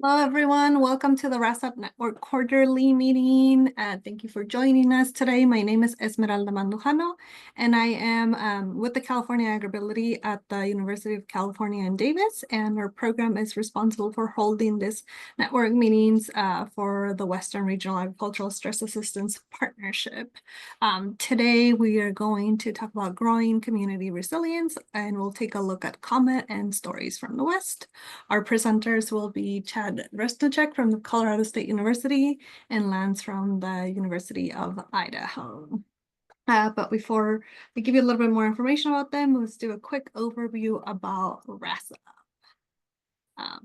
Hello, everyone. Welcome to the RASAP Network quarterly meeting. Thank you for joining us today. My name is Esmeralda Mandujano, and I am with the California Agribility at the University of California in Davis, and our program is responsible for holding this network meetings for the Western Regional Agricultural Stress Assistance Partnership. Today, we are going to talk about growing community resilience, and we'll take a look at COMET and stories from the West. Our presenters will be Chad Resnicek from the Colorado State University and Lance from the University of Idaho. But before we give you a little bit more information about them, let's do a quick overview about RASA.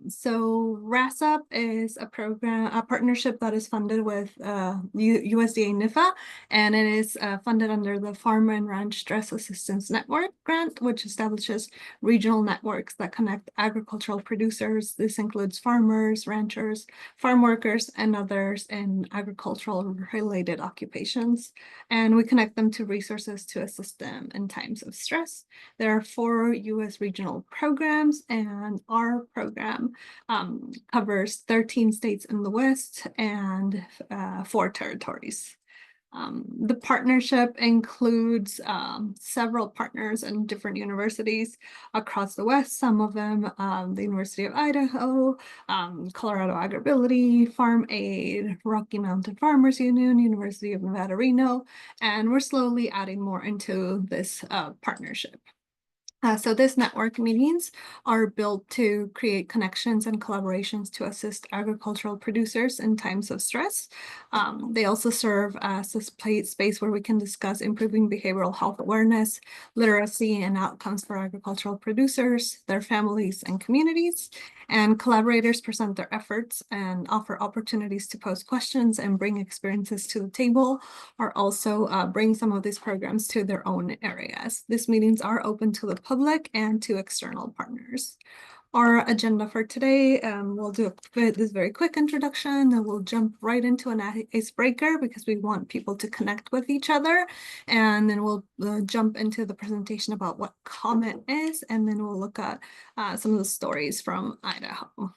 So RASAP is a partnership that is funded with USDA NIFA, and it is funded under the Farm and Ranch Stress Assistance Network grant, which establishes regional networks that connect agricultural producers. This includes farmers, ranchers, farm workers, and others in agricultural related occupations. And we connect them to resources to assist them in times of stress. There are 4 U.S. regional programs, and our program covers 13 states in the West and 4 territories. The partnership includes several partners in different universities across the West. Some of them, the University of Idaho, Colorado Agribility, Farm Aid, Rocky Mountain Farmers Union, University of Nevada, Reno, and we're slowly adding more into this partnership. So this network meetings are built to create connections and collaborations to assist agricultural producers in times of stress. They also serve as a space where we can discuss improving behavioral health awareness, literacy, and outcomes for agricultural producers, their families, and communities. And collaborators present their efforts and offer opportunities to pose questions and bring experiences to the table, or also bring some of these programs to their own areas. These meetings are open to the public and to external partners. Our agenda for today, we'll do this very quick introduction, and we'll jump right into an icebreaker because we want people to connect with each other. And then we'll jump into the presentation about what COMET is, and then we'll look at some of the stories from Idaho.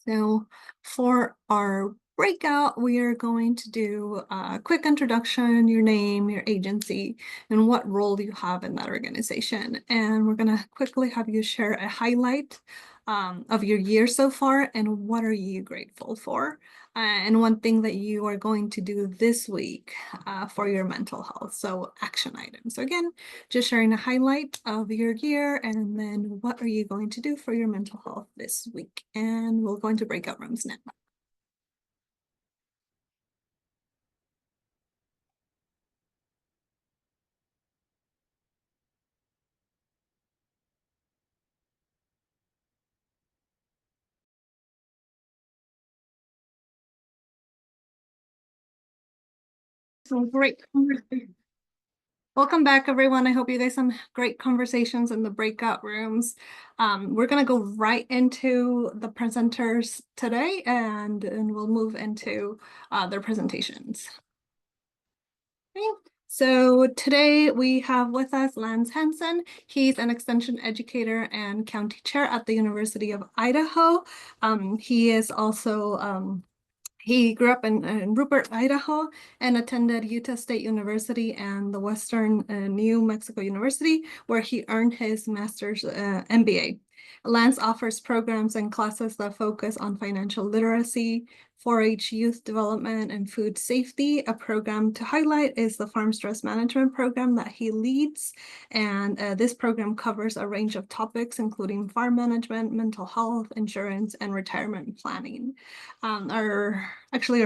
So for our breakout, we are going to do a quick introduction, your name, your agency, and what role you have in that organization. And we're going to quickly have you share a highlight of your year so far and what are you grateful for. And one thing that you are going to do this week for your mental health. So action items. So again, just sharing a highlight of your year and then what are you going to do for your mental health this week. And we'll go into breakout rooms now. So great conversation. Welcome back, everyone. I hope you guys some great conversations in the breakout rooms. We're going to go right into the presenters today, and we'll move into their presentations. Okay. So today we have with us Lance Hansen. He's an extension educator and county chair at the University of Idaho. He is also he grew up in Rupert, Idaho, and attended Utah State University and the Western New Mexico University, where he earned his master's MBA. Lance offers programs and classes that focus on financial literacy, 4-H youth development, and food safety. A program to highlight is the Farm Stress Management Program that he leads. And this program covers a range of topics, including farm management, mental health, insurance, and retirement planning. Our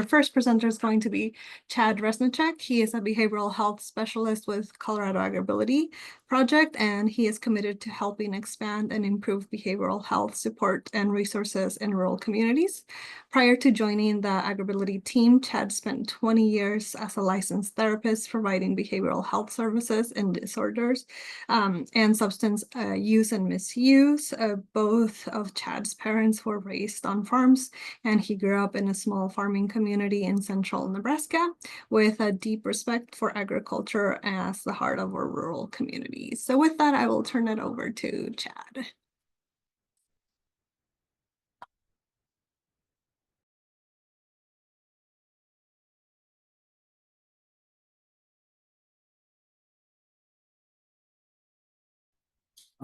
first presenter is going to be Chad Resnicek. He is a behavioral health specialist with Colorado Agribility Project, and he is committed to helping expand and improve behavioral health support and resources in rural communities. Prior to joining the Agribility team, Chad spent 20 years as a licensed therapist providing behavioral health services in disorders and substance use and misuse. Both of Chad's parents were raised on farms, and he grew up in a small farming community in central Nebraska with a deep respect for agriculture as the heart of our rural communities. So with that, I will turn it over to Chad.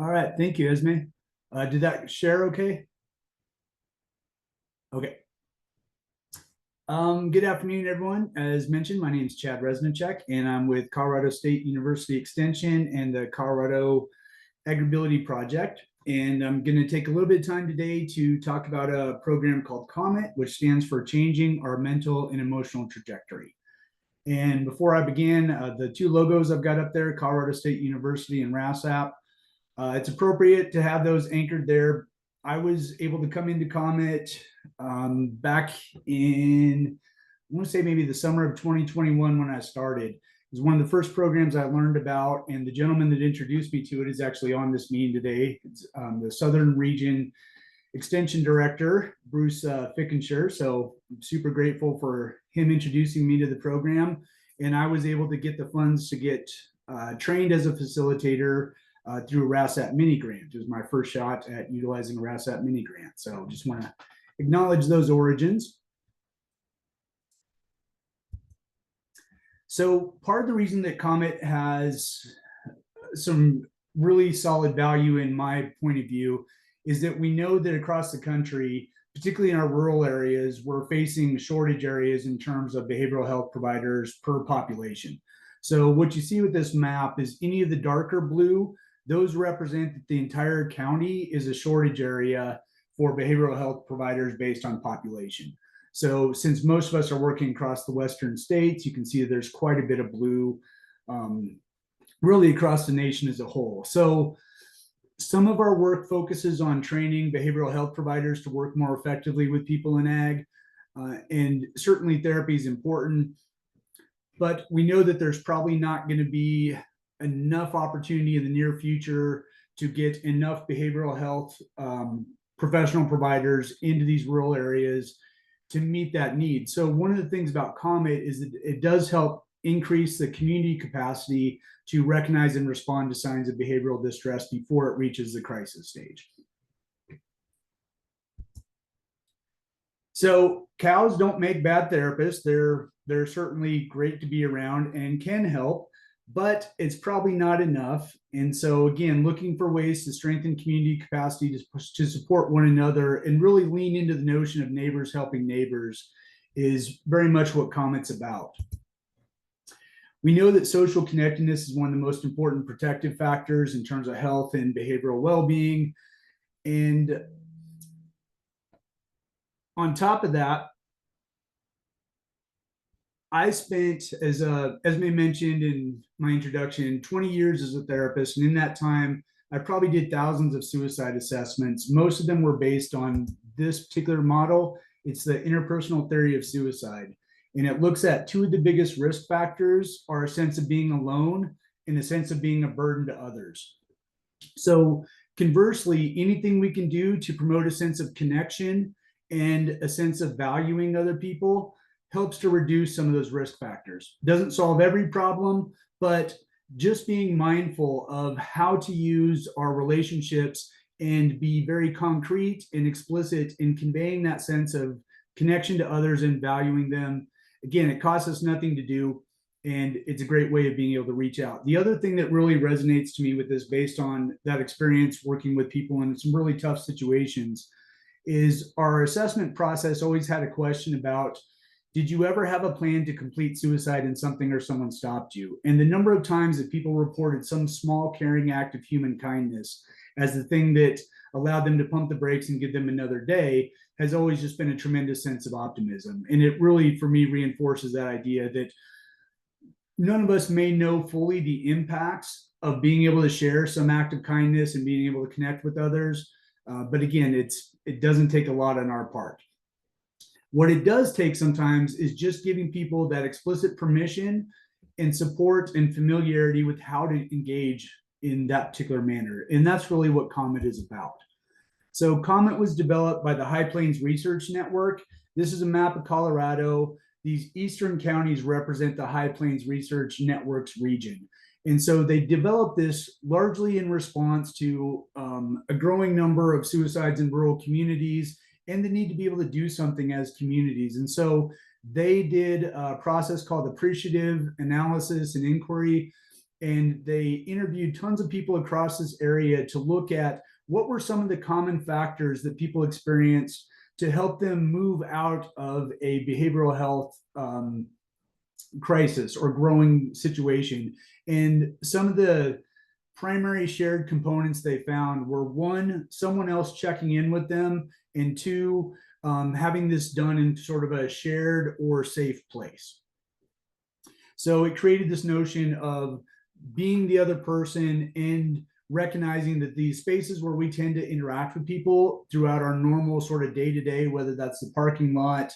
All right, thank you, Esme. Did that share okay? Okay. Good afternoon, everyone. As mentioned, my name is Chad Resnichek, and I'm with Colorado State University Extension and the Colorado Agribility Project. And I'm going to take a little bit of time today to talk about a program called COMET, which stands for Changing Our Mental and Emotional Trajectory. And before I begin, the two logos I've got up there, Colorado State University and RASAP, it's appropriate to have those anchored there. I was able to come into COMET back in, I want to say maybe the summer of 2021 when I started. It was one of the first programs I learned about, and the gentleman that introduced me to it is actually on this meeting today. It's the Southern Region Extension Director, Bruce Fickenshire. So I'm super grateful for him introducing me to the program. And I was able to get the funds to get trained as a facilitator through a RASAP mini grant. It was my first shot at utilizing a RASAP mini grant. So just want to acknowledge those origins. So part of the reason that COMET has some really solid value in my point of view is that we know that across the country, particularly in our rural areas, we're facing shortage areas in terms of behavioral health providers per population. So what you see with this map is any of the darker blue, those represent that the entire county is a shortage area for behavioral health providers based on population. So since most of us are working across the western states, you can see that there's quite a bit of blue really across the nation as a whole. So some of our work focuses on training behavioral health providers to work more effectively with people in ag. And certainly therapy is important, but we know that there's probably not going to be enough opportunity in the near future to get enough behavioral health professional providers into these rural areas to meet that need. So one of the things about COMET is that it does help increase the community capacity to recognize and respond to signs of behavioral distress before it reaches the crisis stage. So cows don't make bad therapists. They're certainly great to be around and can help, but it's probably not enough. And so again, looking for ways to strengthen community capacity to support one another and really lean into the notion of neighbors helping neighbors is very much what COMET's about. We know that social connectedness is one of the most important protective factors in terms of health and behavioral well-being. And on top of that, I spent, as Esme mentioned in my introduction, 20 years as a therapist. And in that time, I probably did thousands of suicide assessments. Most of them were based on this particular model. It's the interpersonal theory of suicide. And it looks at two of the biggest risk factors are a sense of being alone and a sense of being a burden to others. So conversely, anything we can do to promote a sense of connection and a sense of valuing other people helps to reduce some of those risk factors. Doesn't solve every problem, but just being mindful of how to use our relationships and be very concrete and explicit in conveying that sense of connection to others and valuing them. Again, it costs us nothing to do, and it's a great way of being able to reach out. The other thing that really resonates to me with this, based on that experience working with people in some really tough situations, is our assessment process always had a question about, did you ever have a plan to complete suicide in something or someone stopped you? And the number of times that people reported some small caring act of human kindness as the thing that allowed them to pump the brakes and give them another day has always just been a tremendous sense of optimism. And it really, for me, reinforces that idea that none of us may know fully the impacts of being able to share some act of kindness and being able to connect with others. But again, it doesn't take a lot on our part. What it does take sometimes is just giving people that explicit permission and support and familiarity with how to engage in that particular manner. And that's really what COMET is about. So COMET was developed by the High Plains Research Network. This is a map of Colorado. These eastern counties represent the High Plains Research Network's region. And so they developed this largely in response to a growing number of suicides in rural communities and the need to be able to do something as communities. And so they did a process called appreciative analysis and inquiry. and they interviewed tons of people across this area to look at what were some of the common factors that people experienced to help them move out of a behavioral health crisis or growing situation. And some of the primary shared components they found were, one, someone else checking in with them, and two, having this done in sort of a shared or safe place. So it created this notion of being the other person and recognizing that these spaces where we tend to interact with people throughout our normal sort of day-to-day, whether that's the parking lot,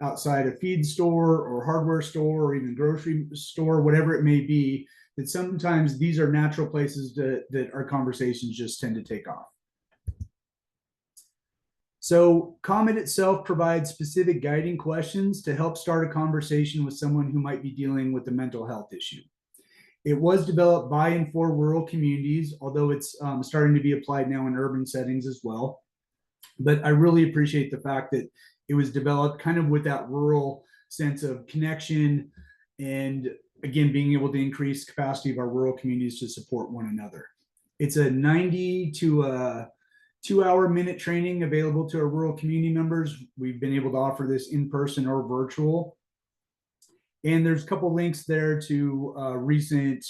outside a feed store or hardware store or even grocery store, whatever it may be, that sometimes these are natural places that our conversations just tend to take off. So COMET itself provides specific guiding questions to help start a conversation with someone who might be dealing with a mental health issue. It was developed by and for rural communities, although it's starting to be applied now in urban settings as well. But I really appreciate the fact that it was developed kind of with that rural sense of connection, and again, being able to increase capacity of our rural communities to support one another. It's a 90 to a 2-hour minute training available to our rural community members. We've been able to offer this in person or virtual. And there's a couple links there to recent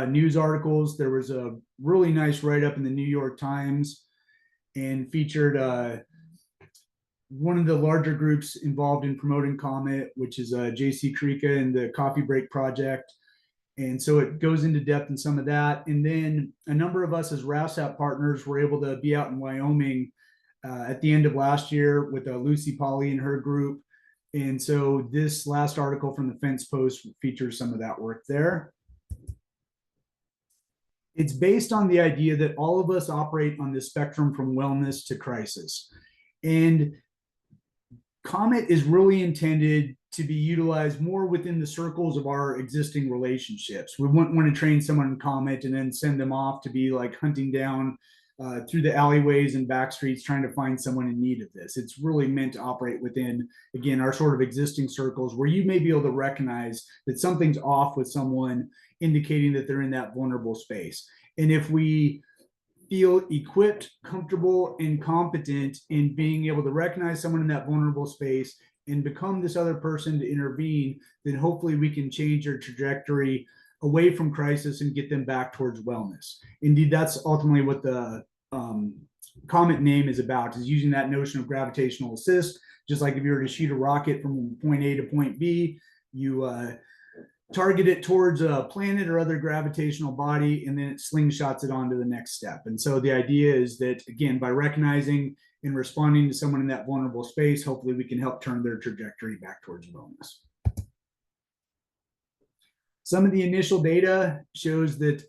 news articles. There was a really nice write-up in the New York Times and featured one of the larger groups involved in promoting COMET, which is JC Krika and the Coffee Break Project. And so it goes into depth in some of that. And then a number of us as RASAP partners were able to be out in Wyoming at the end of last year with Lucy Polly and her group. And so this last article from the Fence Post features some of that work there. It's based on the idea that all of us operate on the spectrum from wellness to crisis. And COMET is really intended to be utilized more within the circles of our existing relationships. We wouldn't want to train someone in COMET and then send them off to be like hunting down through the alleyways and back streets trying to find someone in need of this. It's really meant to operate within, again, our sort of existing circles where you may be able to recognize that something's off with someone, indicating that they're in that vulnerable space. And if we feel equipped, comfortable, and competent in being able to recognize someone in that vulnerable space and become this other person to intervene, then hopefully we can change their trajectory away from crisis and get them back towards wellness. Indeed, that's ultimately what the COMET name is about, is using that notion of gravitational assist. Just like if you were to shoot a rocket from point A to point B, you target it towards a planet or other gravitational body, and then it slingshots it on to the next step. And so the idea is that, again, by recognizing and responding to someone in that vulnerable space, hopefully we can help turn their trajectory back towards wellness. Some of the initial data shows that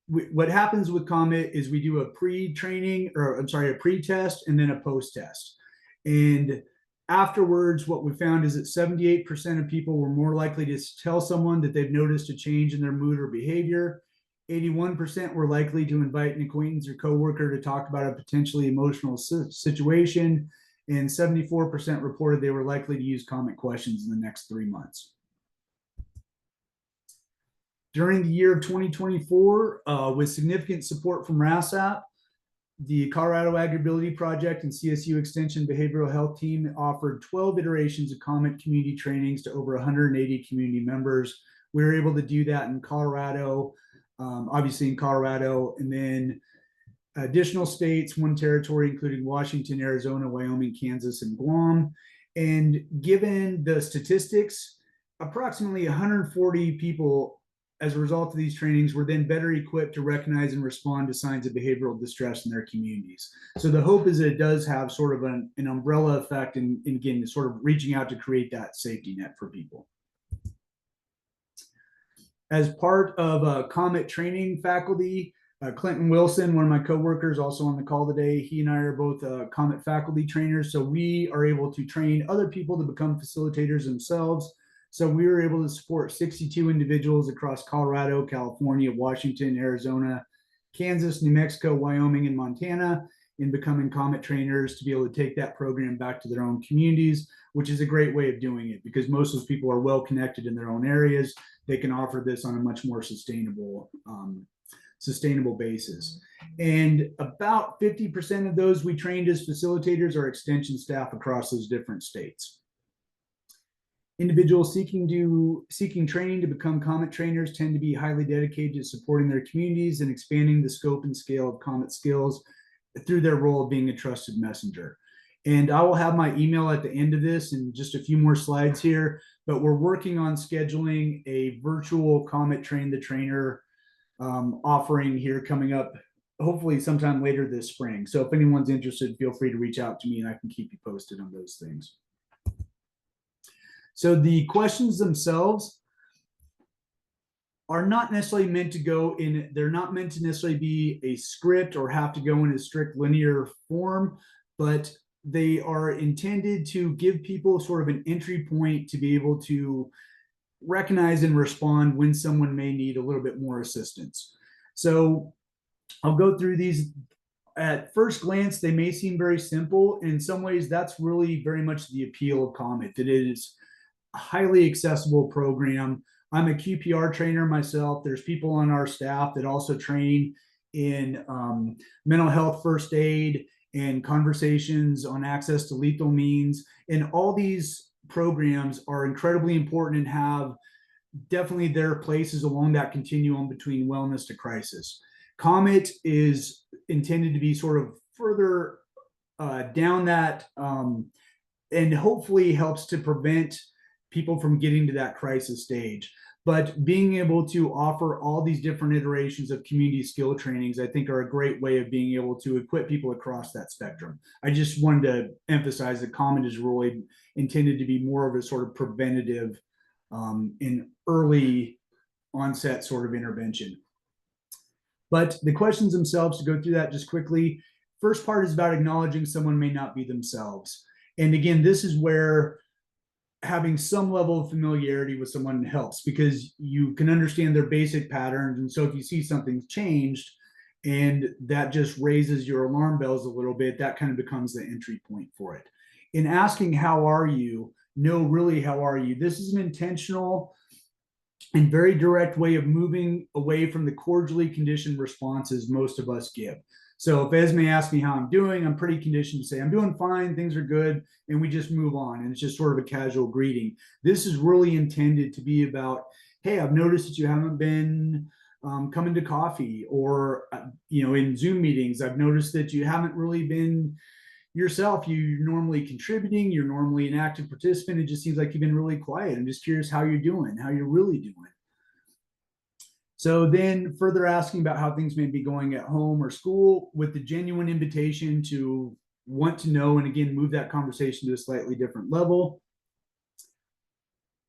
what happens with COMET is we do a pre-training, or I'm sorry, a pre-test and then a post-test. And afterwards, what we found is that 78% of people were more likely to tell someone that they've noticed a change in their mood or behavior. 81% were likely to invite an acquaintance or coworker to talk about a potentially emotional situation. And 74% reported they were likely to use COMET questions in the next 3 months. During the year of 2024, with significant support from RASAP, the Colorado Agri-Ability Project and CSU Extension Behavioral Health Team offered 12 iterations of COMET community trainings to over 180 community members. We were able to do that in Colorado, obviously in Colorado, and then additional states, 1 territory, including Washington, Arizona, Wyoming, Kansas, and Guam. And given the statistics, approximately 140 people as a result of these trainings were then better equipped to recognize and respond to signs of behavioral distress in their communities. So the hope is that it does have sort of an umbrella effect, and again, sort of reaching out to create that safety net for people. As part of COMET training faculty, Clinton Wilson, one of my coworkers, also on the call today, he and I are both COMET faculty trainers. So we are able to train other people to become facilitators themselves. So we were able to support 62 individuals across Colorado, California, Washington, Arizona, Kansas, New Mexico, Wyoming, and Montana in becoming COMET trainers to be able to take that program back to their own communities, which is a great way of doing it because most of those people are well connected in their own areas. They can offer this on a much more sustainable basis. And about 50% of those we trained as facilitators are extension staff across those different states. Individuals seeking training to become COMET trainers tend to be highly dedicated to supporting their communities and expanding the scope and scale of COMET skills through their role of being a trusted messenger. And I will have my email at the end of this and just a few more slides here, but we're working on scheduling a virtual COMET Train the Trainer offering here coming up, hopefully sometime later this spring. So if anyone's interested, feel free to reach out to me and I can keep you posted on those things. So the questions themselves are not necessarily meant to go in, they're not meant to necessarily be a script or have to go in a strict linear form, but they are intended to give people sort of an entry point to be able to recognize and respond when someone may need a little bit more assistance. So I'll go through these. At first glance, they may seem very simple. In some ways, that's really very much the appeal of COMET, that it is a highly accessible program. I'm a QPR trainer myself. There's people on our staff that also train in mental health first aid and conversations on access to lethal means. And all these programs are incredibly important and have definitely their places along that continuum between wellness to crisis. COMET is intended to be sort of further down that and hopefully helps to prevent people from getting to that crisis stage. But being able to offer all these different iterations of community skill trainings, I think, are a great way of being able to equip people across that spectrum. I just wanted to emphasize that COMET is really intended to be more of a sort of preventative in early onset sort of intervention. But the questions themselves, to go through that just quickly, first part is about acknowledging someone may not be themselves. And again, this is where having some level of familiarity with someone helps because you can understand their basic patterns. And so if you see something's changed and that just raises your alarm bells a little bit, that kind of becomes the entry point for it. In asking, how are you? No, really, how are you? This is an intentional and very direct way of moving away from the cordially conditioned responses most of us give. So if Esme asks me how I'm doing, I'm pretty conditioned to say, I'm doing fine, things are good, and we just move on. And it's just sort of a casual greeting. This is really intended to be about, hey, I've noticed that you haven't been coming to coffee, or, in Zoom meetings, I've noticed that you haven't really been yourself. You're normally contributing, you're normally an active participant. It just seems like you've been really quiet. I'm just curious how you're doing, how you're really doing. So then further asking about how things may be going at home or school with the genuine invitation to want to know, and again, move that conversation to a slightly different level.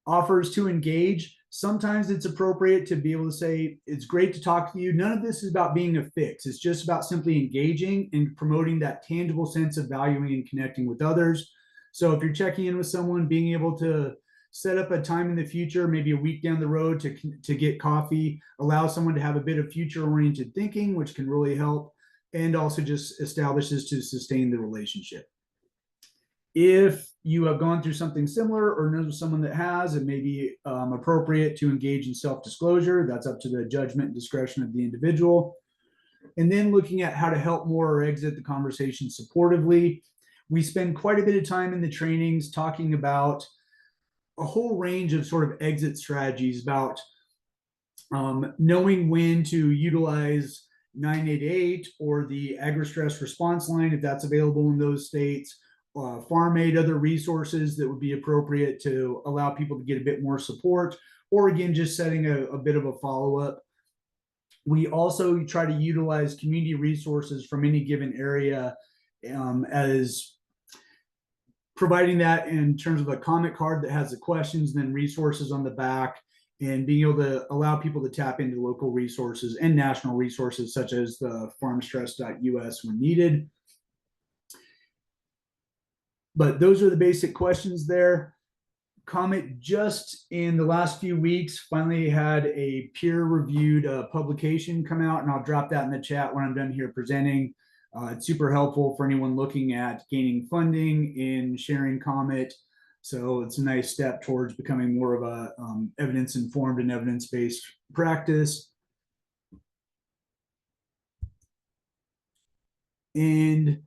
Offers to engage. Sometimes it's appropriate to be able to say, it's great to talk to you. None of this is about being a fix. It's just about simply engaging and promoting that tangible sense of valuing and connecting with others. So if you're checking in with someone, being able to set up a time in the future, maybe a week down the road to get coffee, allow someone to have a bit of future-oriented thinking, which can really help, and also just establishes to sustain the relationship. If you have gone through something similar or know someone that has, it may be appropriate to engage in self-disclosure. That's up to the judgment and discretion of the individual. And then looking at how to help more or exit the conversation supportively. We spend quite a bit of time in the trainings talking about a whole range of sort of exit strategies, about knowing when to utilize 988 or the agri-stress response line, if that's available in those states, farm aid, other resources that would be appropriate to allow people to get a bit more support, or again, just setting a bit of a follow-up. We also try to utilize community resources from any given area as providing that in terms of a comment card that has the questions and then resources on the back, and being able to allow people to tap into local resources and national resources such as the farmstress.us when needed. But those are the basic questions there. COMET just in the last few weeks finally had a peer-reviewed publication come out, and I'll drop that in the chat when I'm done here presenting. It's super helpful for anyone looking at gaining funding in sharing Comet. So it's a nice step towards becoming more of a evidence-informed and evidence-based practice. And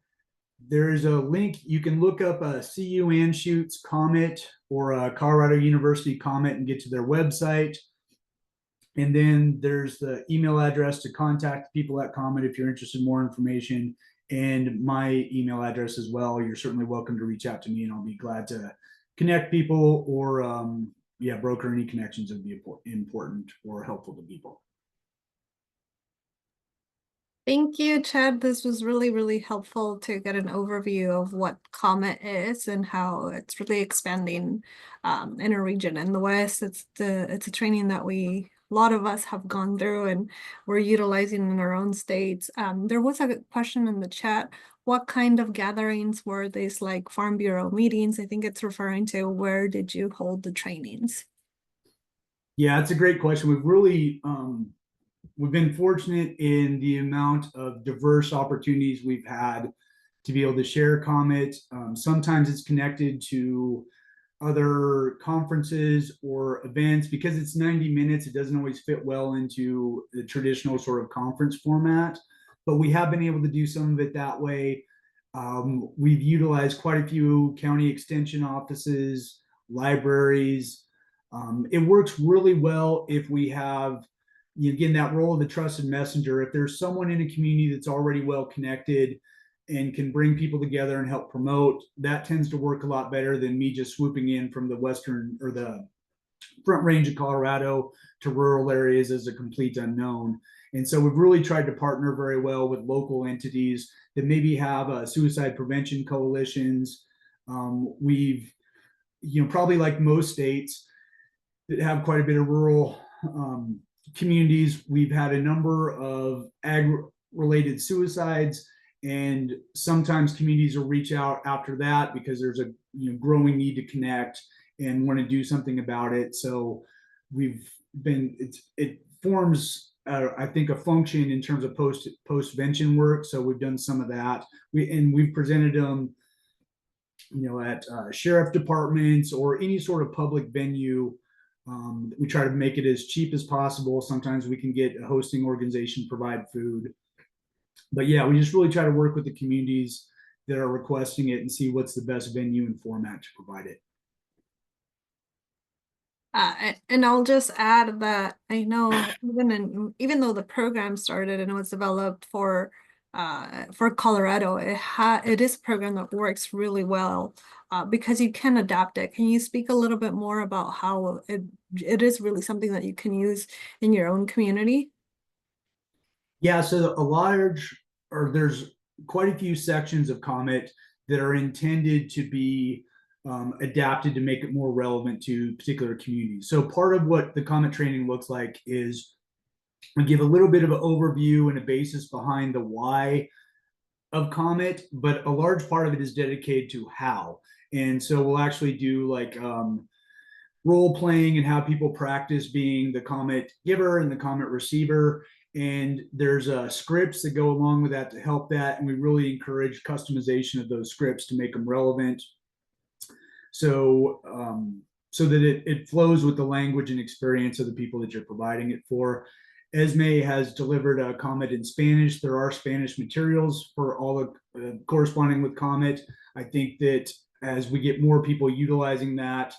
there's a link. You can look up CU Anschutz Comet or Colorado University Comet and get to their website. And then there's the email address to contact people at Comet if you're interested in more information, and my email address as well. You're certainly welcome to reach out to me, and I'll be glad to connect people or broker any connections that would be important or helpful to people. Thank you, Chad. This was really, really helpful to get an overview of what Comet is and how it's really expanding in a region in the West. It's a training that a lot of us have gone through and we're utilizing in our own states. There was a question in the chat. What kind of gatherings were these, like Farm Bureau meetings? I think it's referring to where did you hold the trainings? Yeah, it's a great question. We've been fortunate in the amount of diverse opportunities we've had to be able to share Comet. Sometimes it's connected to other conferences or events. Because it's 90 minutes, it doesn't always fit well into the traditional sort of conference format, but we have been able to do some of it that way. We've utilized quite a few county extension offices, libraries. It works really well if we have, again, that role of the trusted messenger. If there's someone in a community that's already well connected and can bring people together and help promote, that tends to work a lot better than me just swooping in from the western or the front range of Colorado to rural areas as a complete unknown. And so we've really tried to partner very well with local entities that maybe have suicide prevention coalitions. We've, probably like most states that have quite a bit of rural communities, we've had a number of ag-related suicides, and sometimes communities will reach out after that because there's a growing need to connect and want to do something about it. So it forms I think a function in terms of post-vention work. So we've done some of that. We've presented them at sheriff departments or any sort of public venue. We try to make it as cheap as possible. Sometimes we can get a hosting organization provide food. But yeah, we just really try to work with the communities that are requesting it and see what's the best venue and format to provide it. And I'll just add that I know even though the program started and it was developed for Colorado, it is a program that works really well because you can adapt it. Can you speak a little bit more about how it is really something that you can use in your own community? Yeah, so there's quite a few sections of Comet that are intended to be adapted to make it more relevant to particular communities. So part of what the Comet training looks like is we give a little bit of an overview and a basis behind the why of Comet, but a large part of it is dedicated to how. And so we'll actually do like role playing and how people practice being the Comet giver and the Comet receiver. And there's scripts that go along with that to help that. And we really encourage customization of those scripts to make them relevant. So that it flows with the language and experience of the people that you're providing it for. Esme has delivered a Comet in Spanish. There are Spanish materials for all the corresponding with Comet. I think that as we get more people utilizing that,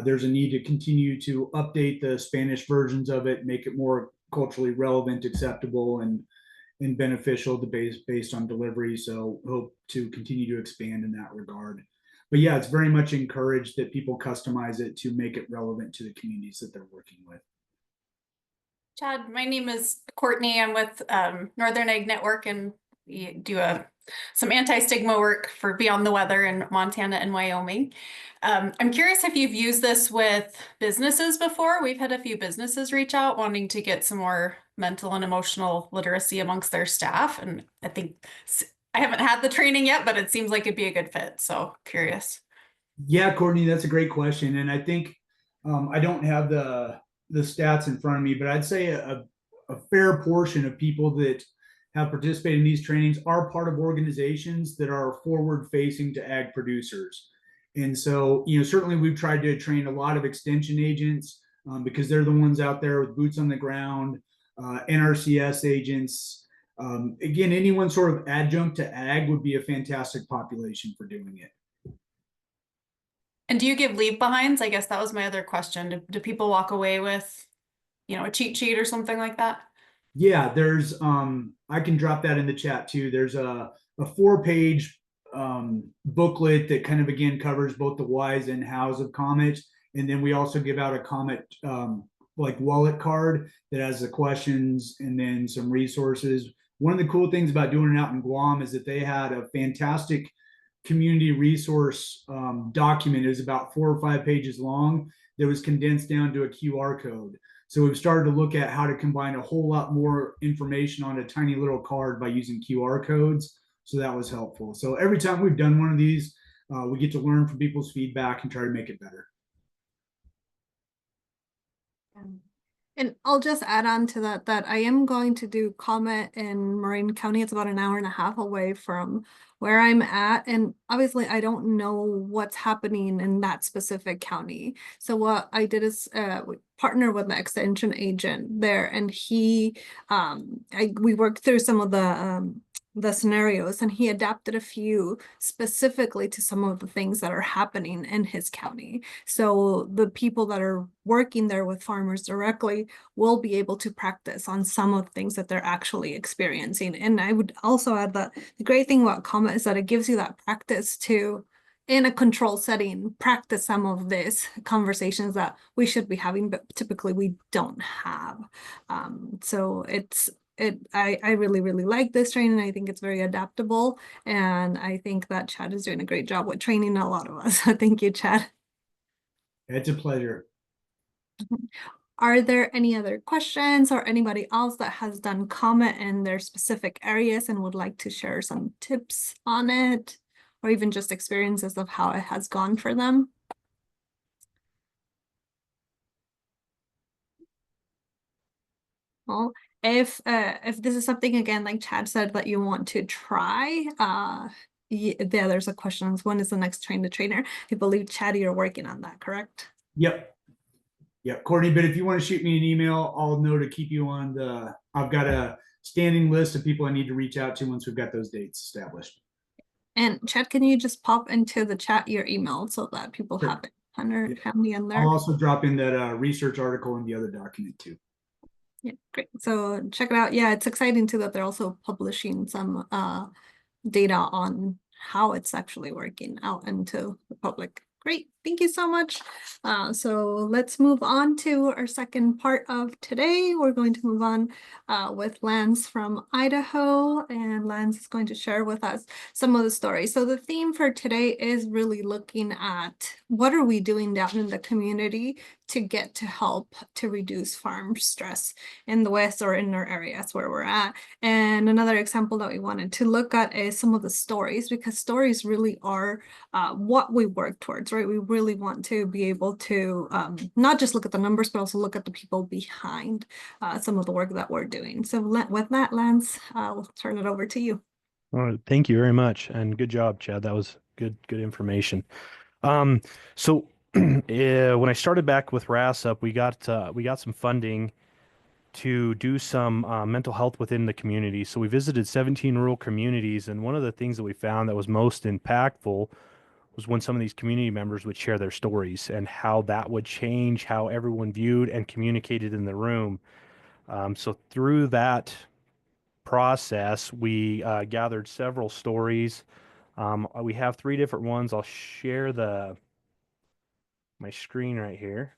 there's a need to continue to update the Spanish versions of it, make it more culturally relevant, acceptable, and beneficial to based on delivery. So hope to continue to expand in that regard. But yeah, it's very much encouraged that people customize it to make it relevant to the communities that they're working with. Chad, my name is Courtney. I'm with Northern Ag Network, and we do some anti-stigma work for Beyond the Weather in Montana and Wyoming. I'm curious if you've used this with businesses before. We've had a few businesses reach out wanting to get some more mental and emotional literacy amongst their staff. And I think I haven't had the training yet, but it seems like it'd be a good fit. So curious. Yeah, Courtney, that's a great question. And I think I don't have the stats in front of me, but I'd say a fair portion of people that have participated in these trainings are part of organizations that are forward facing to ag producers. And so, certainly we've tried to train a lot of extension agents because they're the ones out there with boots on the ground, NRCS agents. Again, anyone sort of adjunct to ag would be a fantastic population for doing it. And do you give leave behinds? I guess that was my other question. Do people walk away with, a cheat sheet or something like that? Yeah, there's I can drop that in the chat too. There's a 4-page booklet that kind of again covers both the whys and hows of Comet. And then we also give out a Comet like wallet card that has the questions and then some resources. One of the cool things about doing it out in Guam is that they had a fantastic community resource document. It was about 4 or 5 pages long that was condensed down to a QR code. So we've started to look at how to combine a whole lot more information on a tiny little card by using QR codes. So that was helpful. So every time we've done one of these, we get to learn from people's feedback and try to make it better. And I'll just add on to that I am going to do Comet in Marin County. It's about an hour and a half away from where I'm at. And obviously I don't know what's happening in that specific county. So what I did is partner with the extension agent there, and we worked through some of the scenarios, and he adapted a few specifically to some of the things that are happening in his county. So the people that are working there with farmers directly will be able to practice on some of the things that they're actually experiencing. And I would also add that the great thing about Comet is that it gives you that practice to, in a control setting, practice some of these conversations that we should be having, but typically we don't have. So I really, really like this training. I think it's very adaptable. And I think that Chad is doing a great job with training a lot of us. Thank you, Chad. It's a pleasure. Are there any other questions or anybody else that has done Comet in their specific areas and would like to share some tips on it, or even just experiences of how it has gone for them? Well, if this is something, again, like Chad said, that you want to try, yeah, there's a question. When is the next train the trainer? I believe, Chad, you're working on that, correct? Yep. Yep, Courtney, but if you want to shoot me an email, I'll know to keep you on I've got a standing list of people I need to reach out to once we've got those dates established. And Chad, can you just pop into the chat your email so that people Sure. have it handy in there? I'll also drop in that research article in the other document too. Yeah, great. So check it out. Yeah, it's exciting too that they're also publishing some data on how it's actually working out into the public. Great, thank you so much. So let's move on to our second part of today. We're going to move on with Lance from Idaho, and Lance is going to share with us some of the stories. So the theme for today is really looking at what are we doing down in the community to get to help to reduce farm stress in the West or in our areas where we're at. And another example that we wanted to look at is some of the stories, because stories really are what we work towards, right? We really want to be able to not just look at the numbers, but also look at the people behind some of the work that we're doing. So with that, Lance, I'll turn it over to you. All right, thank you very much, and good job, Chad. That was good information. So when I started back with RASUP, we got some funding to do some mental health within the community. So we visited 17 rural communities, and one of the things that we found that was most impactful was when some of these community members would share their stories and how that would change how everyone viewed and communicated in the room. So through that process, we gathered several stories. We have 3 different ones. I'll share my screen right here.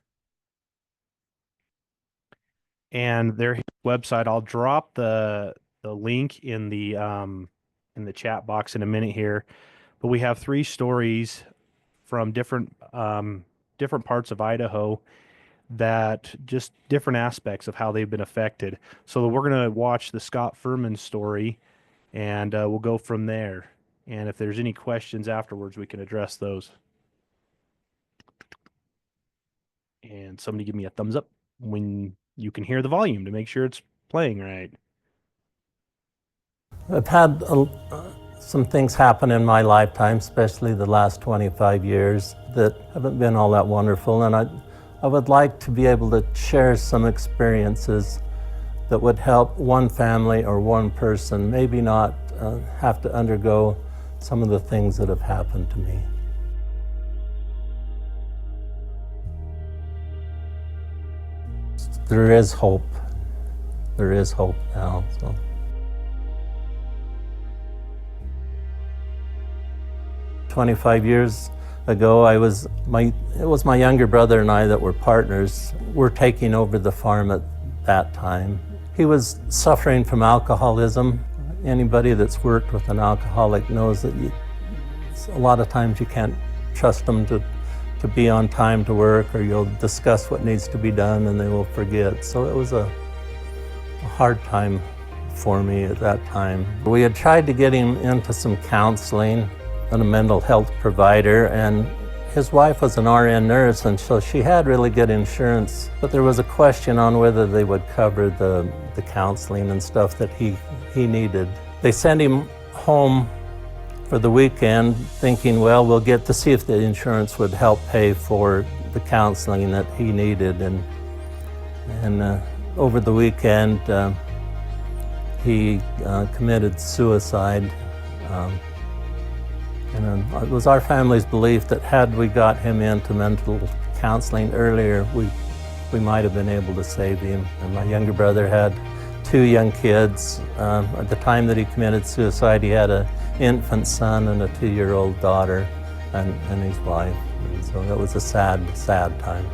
And their website, I'll drop the link in the chat box in a minute here. But we have 3 stories from different parts of Idaho, that just different aspects of how they've been affected. So we're going to watch the Scott Furman story, and we'll go from there. And if there's any questions afterwards, we can address those. And somebody give me a thumbs up when you can hear the volume to make sure it's playing right. I've had some things happen in my lifetime, especially the last 25 years, that haven't been all that wonderful, and I would like to be able to share some experiences that would help one family or one person maybe not have to undergo some of the things that have happened to me. There is hope. There is hope now. So. "25 years ago, it was my younger brother and I that were partners. We're taking over the farm at that time. He was suffering from alcoholism. Anybody that's worked with an alcoholic knows that a lot of times you can't trust them to be on time to work, or you'll discuss what needs to be done and they will forget. So it was a hard time for me at that time. We had tried to get him into some counseling and a mental health provider, and his wife was an RN nurse, and so she had really good insurance, but there was a question on whether they would cover the counseling and stuff that he needed. They sent him home for the weekend thinking, well, we'll get to see if the insurance would help pay for the counseling that he needed, and over the weekend he committed suicide. And it was our family's belief that had we got him into mental counseling earlier, we might have been able to save him. And my younger brother had 2 young kids. At the time that he committed suicide, he had an infant son and a 2-year-old daughter and his wife. And so it was a sad, sad time.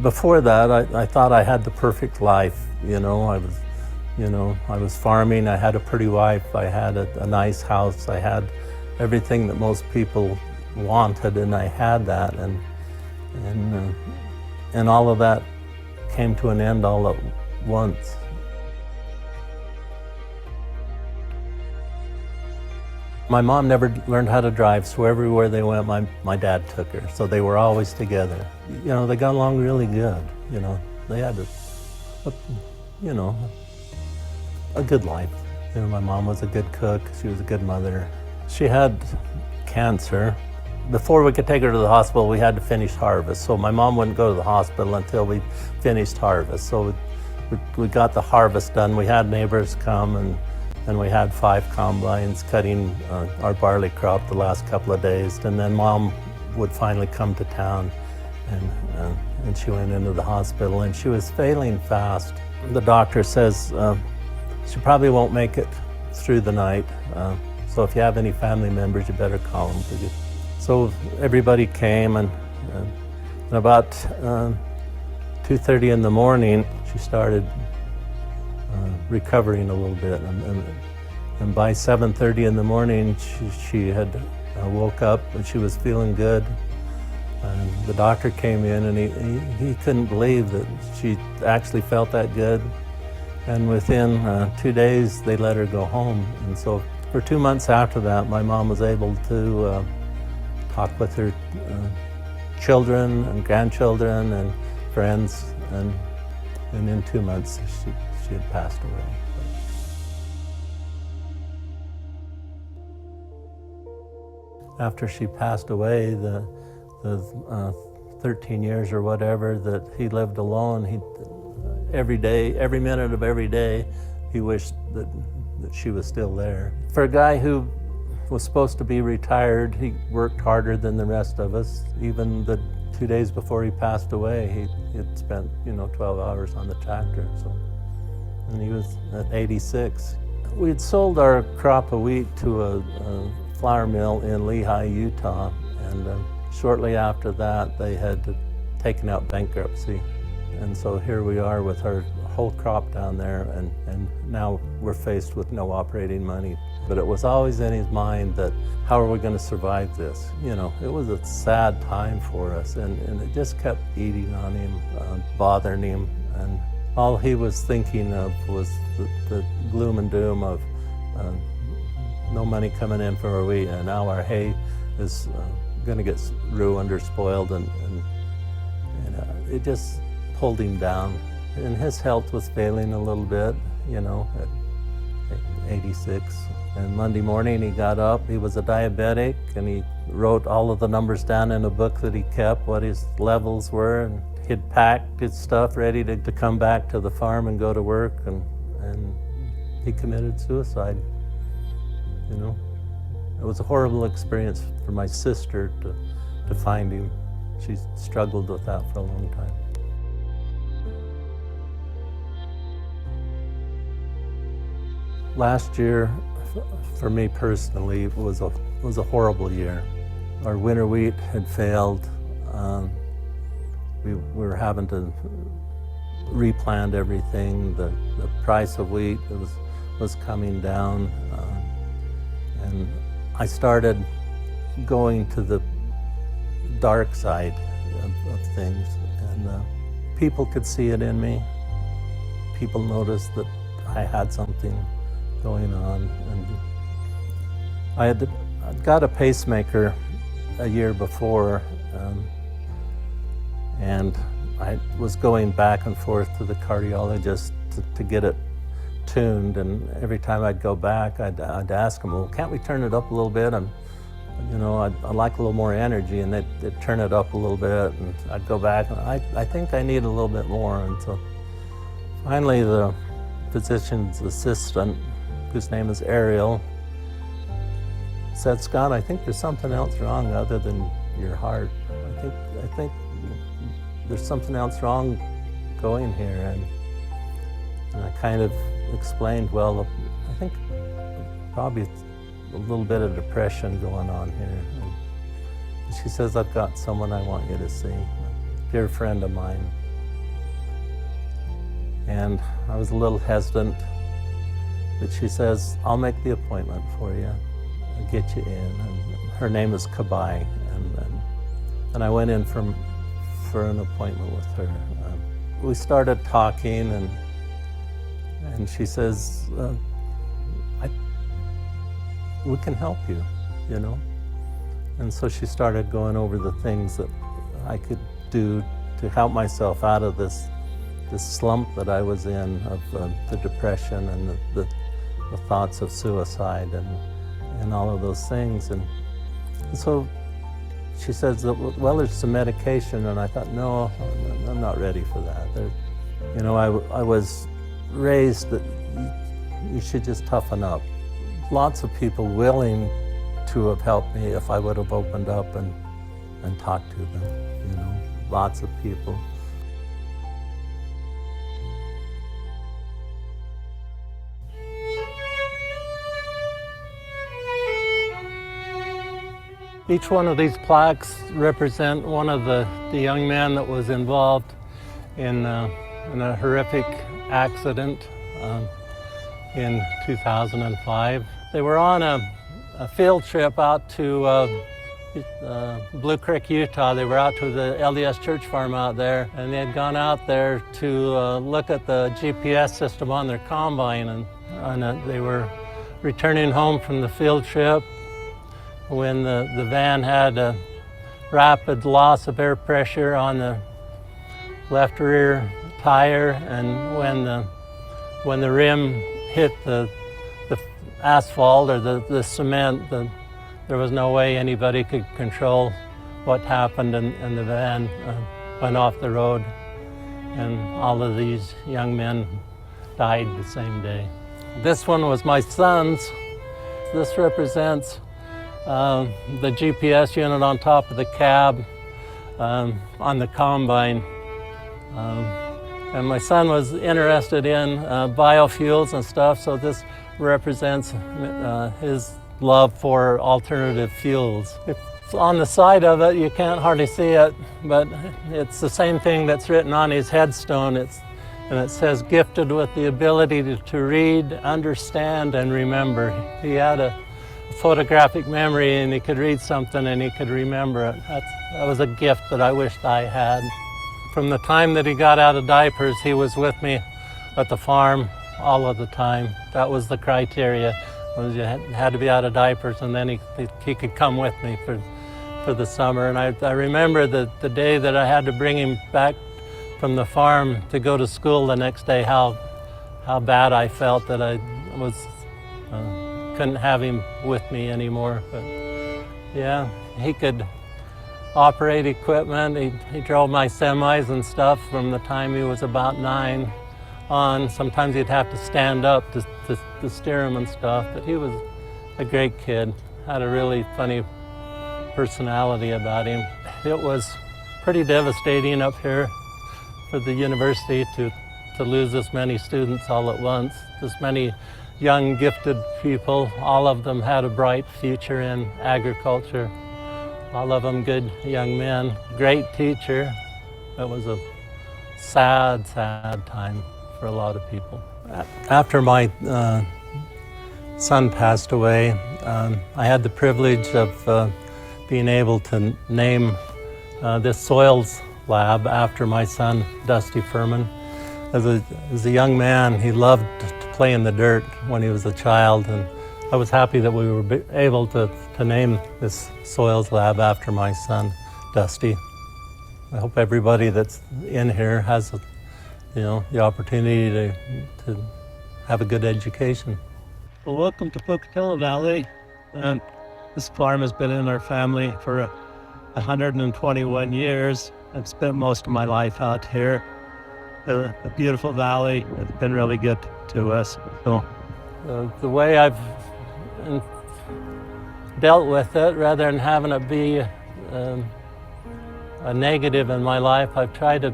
Before that, I thought I had the perfect life. I was farming, I had a pretty wife, I had a nice house, I had everything that most people wanted, and I had that, and all of that came to an end all at once. My mom never learned how to drive, so everywhere they went, my dad took her, so they were always together. They got along really good, they had a good life. My mom was a good cook, she was a good mother. She had cancer. Before we could take her to the hospital, we had to finish harvest. So my mom wouldn't go to the hospital until we finished harvest. So we got the harvest done. We had neighbors come, and we had 5 combines cutting our barley crop the last couple of days. And then Mom would finally come to town, and she went into the hospital, and she was failing fast. The doctor says, she probably won't make it through the night, so if you have any family members, you better call them. So everybody came, and about 2:30 in the morning, she started recovering a little bit, and by 7:30 in the morning, she had woke up and she was feeling good. And the doctor came in, and he couldn't believe that she actually felt that good. And within 2 days, they let her go home. And so for 2 months after that, my mom was able to talk with her children and grandchildren and friends. And in 2 months, she had passed away. After she passed away, the 13 years or whatever that he lived alone, every day, every minute of every day, he wished that she was still there. For a guy who was supposed to be retired, he worked harder than the rest of us. Even the 2 days before he passed away, he had spent 12 hours on the tractor. And he was at 86. We had sold our crop of wheat to a flour mill in Lehi, Utah, and shortly after that, they had taken out bankruptcy. And so here we are with our whole crop down there, and now we're faced with no operating money. But it was always in his mind that, how are we going to survive this? It was a sad time for us, and it just kept eating on him, bothering him. And all he was thinking of was the gloom and doom of no money coming in for our wheat, and now our hay is going to get ruined or spoiled, and it just pulled him down. And his health was failing a little bit, you know, at 86. And Monday morning he got up, he was a diabetic, and he wrote all of the numbers down in a book that he kept, what his levels were, and he'd packed his stuff ready to come back to the farm and go to work, and he committed suicide, you know. It was a horrible experience for my sister to find him. She struggled with that for a long time. Last year, for me personally, was a horrible year. Our winter wheat had failed. We were having to replant everything. The price of wheat was coming down, and I started going to the dark side of things, and people could see it in me. People noticed that I had something going on, and I'd got a pacemaker a year before, and I was going back and forth to the cardiologist to get it tuned, and every time I'd go back, I'd ask him, well, can't we turn it up a little bit? I'd like a little more energy, and they'd turn it up a little bit, and I'd go back, and I think I need a little bit more. And so finally the physician's assistant, whose name is Ariel, said, Scott, I think there's something else wrong other than your heart. I think there's something else wrong going here. And I kind of explained, well, I think probably a little bit of depression going on here. And she says, I've got someone I want you to see, a dear friend of mine. And I was a little hesitant, but she says, I'll make the appointment for you. I'll get you in. And her name is Kabai. And I went in for an appointment with her. We started talking, and she says, we can help you, you know? And so she started going over the things that I could do to help myself out of this slump that I was in, of the depression and the thoughts of suicide and all of those things. And so she says, well, there's some medication, and I thought, no, I'm not ready for that. You know, I was raised that you should just toughen up. Lots of people willing to have helped me if I would have opened up and talked to them, you know, lots of people. Each one of these plaques represent one of the young men that was involved in a horrific accident in 2005. They were on a field trip out to Blue Creek, Utah. They were out to the LDS church farm out there, and they had gone out there to look at the GPS system on their combine, and they were returning home from the field trip when the van had a rapid loss of air pressure on the left rear tire, and when the rim hit the asphalt or the cement, there was no way anybody could control what happened, and the van went off the road, and all of these young men died the same day. This one was my son's. This represents the GPS unit on top of the cab on the combine. And my son was interested in biofuels and stuff, so this represents his love for alternative fuels. It's on the side of it, you can't hardly see it, but it's the same thing that's written on his headstone. And it says, gifted with the ability to read, understand, and remember. He had a photographic memory, and he could read something and he could remember it. That was a gift that I wished I had. From the time that he got out of diapers, he was with me at the farm all of the time. That was the criteria, was you had to be out of diapers, and then he could come with me for the summer. And I remember the day that I had to bring him back from the farm to go to school the next day, how bad I felt that I was couldn't have him with me anymore. But yeah, he could operate equipment. He drove my semis and stuff from the time he was about 9 on. Sometimes he'd have to stand up to steer him and stuff, but he was a great kid. Had a really funny personality about him. It was pretty devastating up here for the university to lose this many students all at once, this many young, gifted people. All of them had a bright future in agriculture. All of them good young men, great teacher. It was a sad, sad time for a lot of people. After my son passed away, I had the privilege of being able to name this soils lab after my son, Dusty Furman. As a young man, he loved to play in the dirt when he was a child, and I was happy that we were able to name this soils lab after my son, Dusty. I hope everybody that's in here has the opportunity to have a good education. Well, welcome to Pocatello Valley. This farm has been in our family for 121 years. I've spent most of my life out here. A beautiful valley. It's been really good to us. So, the way I've dealt with it, rather than having it be a negative in my life, I've tried to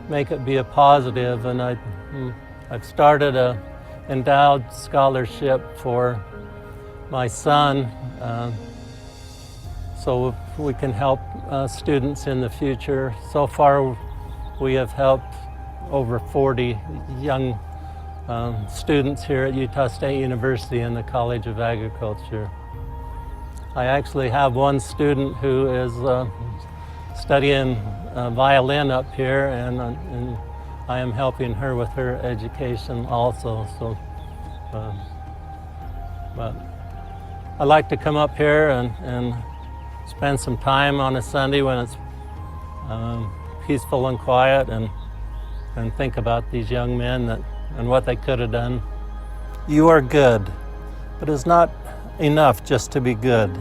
make it be a positive, and I've started a endowed scholarship for my son, so we can help students in the future. So far, we have helped over 40 young students here at Utah State University in the College of Agriculture. I actually have one student who is studying violin up here, and I am helping her with her education also. So, but I like to come up here and spend some time on a Sunday when it's peaceful and quiet, and think about these young men and what they could have done. You are good, but it's not enough just to be good.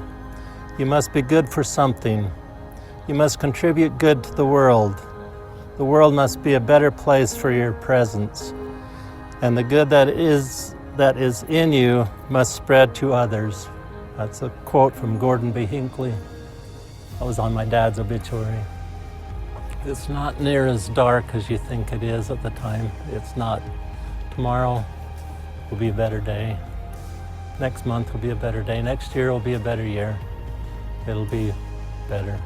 You must be good for something. You must contribute good to the world. The world must be a better place for your presence. And the good that is in you must spread to others. That's a quote from Gordon B. Hinckley. That was on my dad's obituary. It's not near as dark as you think it is at the time. It's not. Tomorrow will be a better day. Next month will be a better day. Next year will be a better year. It'll be better.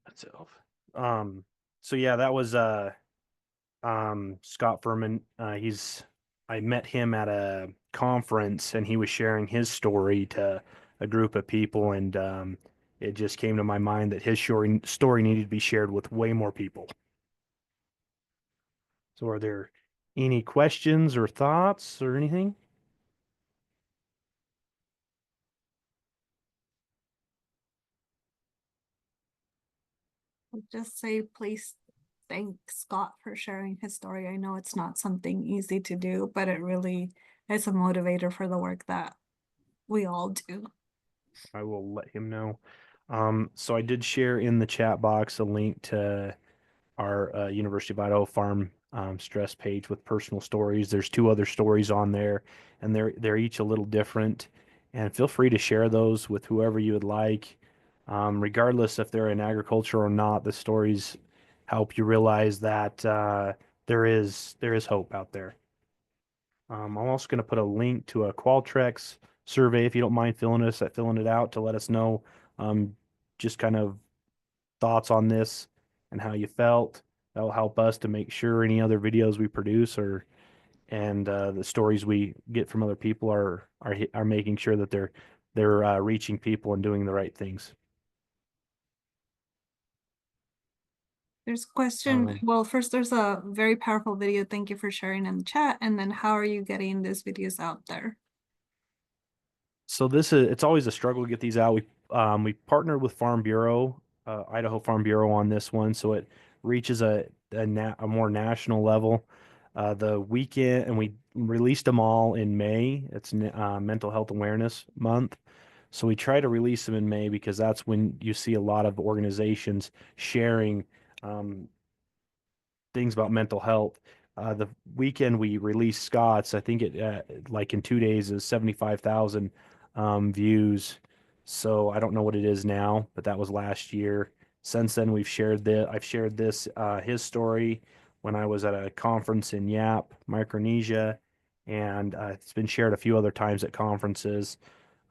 Myself. So yeah, that was Scott Furman. I met him at a conference, and he was sharing his story to a group of people, and it just came to my mind that his story needed to be shared with way more people. So are there any questions or thoughts or anything? I'll just say, please thank Scott for sharing his story. I know it's not something easy to do, but it really is a motivator for the work that we all do. I will let him know. So I did share in the chat box a link to our University of Idaho Farm stress page with personal stories. There's 2 other stories on there, and they're each a little different. And feel free to share those with whoever you would like. Regardless if they're in agriculture or not, the stories help you realize that there is hope out there. I'm also going to put a link to a Qualtrics survey if you don't mind filling it out to let us know just kind of thoughts on this and how you felt. That'll help us to make sure any other videos we produce are and the stories we get from other people are making sure that they're reaching people and doing the right things. There's a question. Um, Well, first, there's a very powerful video. Thank you for sharing in the chat. And then how are you getting these videos out there? So it's always a struggle to get these out. We partnered with Farm Bureau, Idaho Farm Bureau on this one, so it reaches a more national level. The weekend, and we released them all in May. It's Mental Health Awareness Month. So we try to release them in May because that's when you see a lot of organizations sharing things about mental health. The weekend we released Scott's, I think it like in 2 days is 75,000 views. So I don't know what it is now, but that was last year. Since then, I've shared this his story when I was at a conference in Yap, Micronesia, and it's been shared a few other times at conferences.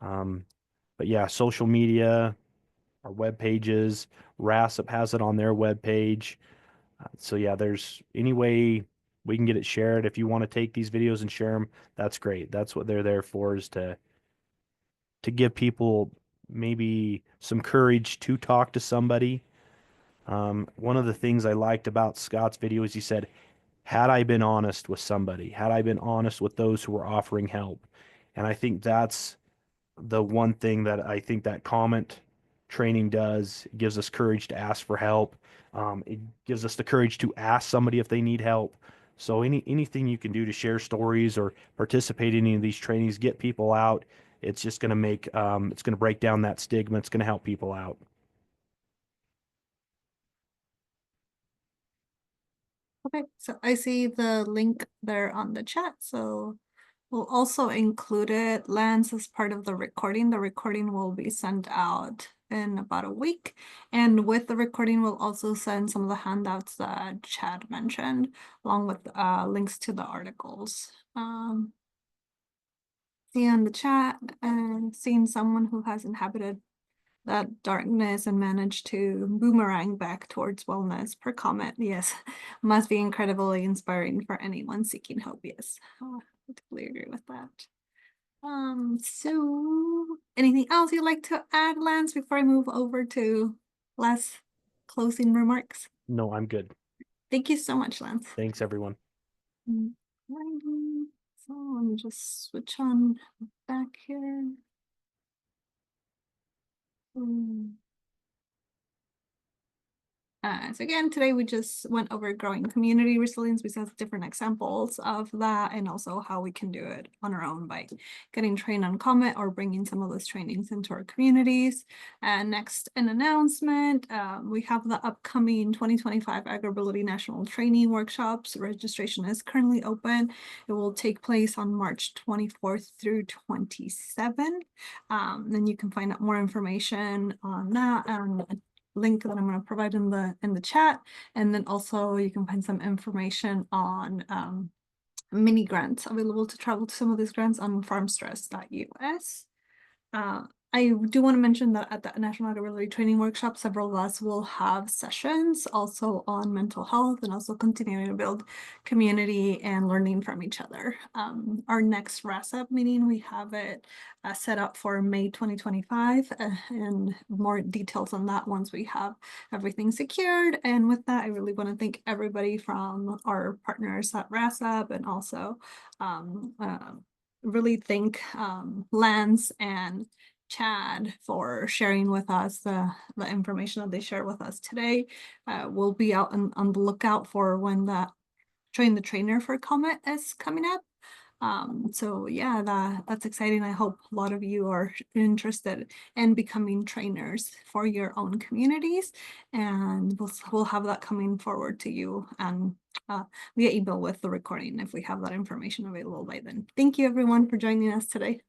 But yeah, social media, our web pages, RASP has it on their web page. So yeah, there's any way we can get it shared. If you want to take these videos and share them, that's great. That's what they're there for, is to give people maybe some courage to talk to somebody. One of the things I liked about Scott's video is he said, had I been honest with somebody, had I been honest with those who were offering help. And I think that's the one thing that I think that comment training does. It gives us courage to ask for help. It gives us the courage to ask somebody if they need help. So anything you can do to share stories or participate in any of these trainings, get people out, it's just going to make, it's going to break down that stigma. It's going to help people out. Okay, so I see the link there on the chat. So we'll also include it, Lance, as part of the recording. The recording will be sent out in about a week. And with the recording, we'll also send some of the handouts that Chad mentioned, along with links to the articles. See in the chat, seeing someone who has inhabited that darkness and managed to boomerang back towards wellness per comment. Yes, must be incredibly inspiring for anyone seeking hope. Yes, I totally agree with that. So anything else you'd like to add, Lance, before I move over to last closing remarks? No, I'm good. Thank you so much, Lance. Thanks, everyone. Alrighty. So let me just switch on back here. So again, today we just went over growing community resilience. We saw different examples of that, and also how we can do it on our own by getting trained on COMET or bringing some of those trainings into our communities. And next, an announcement. We have the upcoming 2025 AgriAbility National Training Workshops. Registration is currently open. It will take place on March 24th through 27th. Then you can find out more information on that and link that I'm going to provide in the chat, and then also you can find some information on mini grants available to travel to some of these grants on farmstress.us. I do want to mention that at the National AgriAbility Training Workshop, several of us will have sessions also on mental health and also continuing to build community and learning from each other. Our next RASP meeting, we have it set up for May 2025, and more details on that once we have everything secured. And with that, I really want to thank everybody from our partners at RASP, and also really thank Lance and Chad for sharing with us the information that they shared with us today. We'll be out on the lookout for when that Train the Trainer for COMET is coming up. So yeah, that's exciting. I hope a lot of you are interested in becoming trainers for your own communities, and we'll have that coming forward to you and via email with the recording if we have that information available by then. Thank you everyone for joining us today.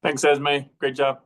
Thanks, Esme. Great job.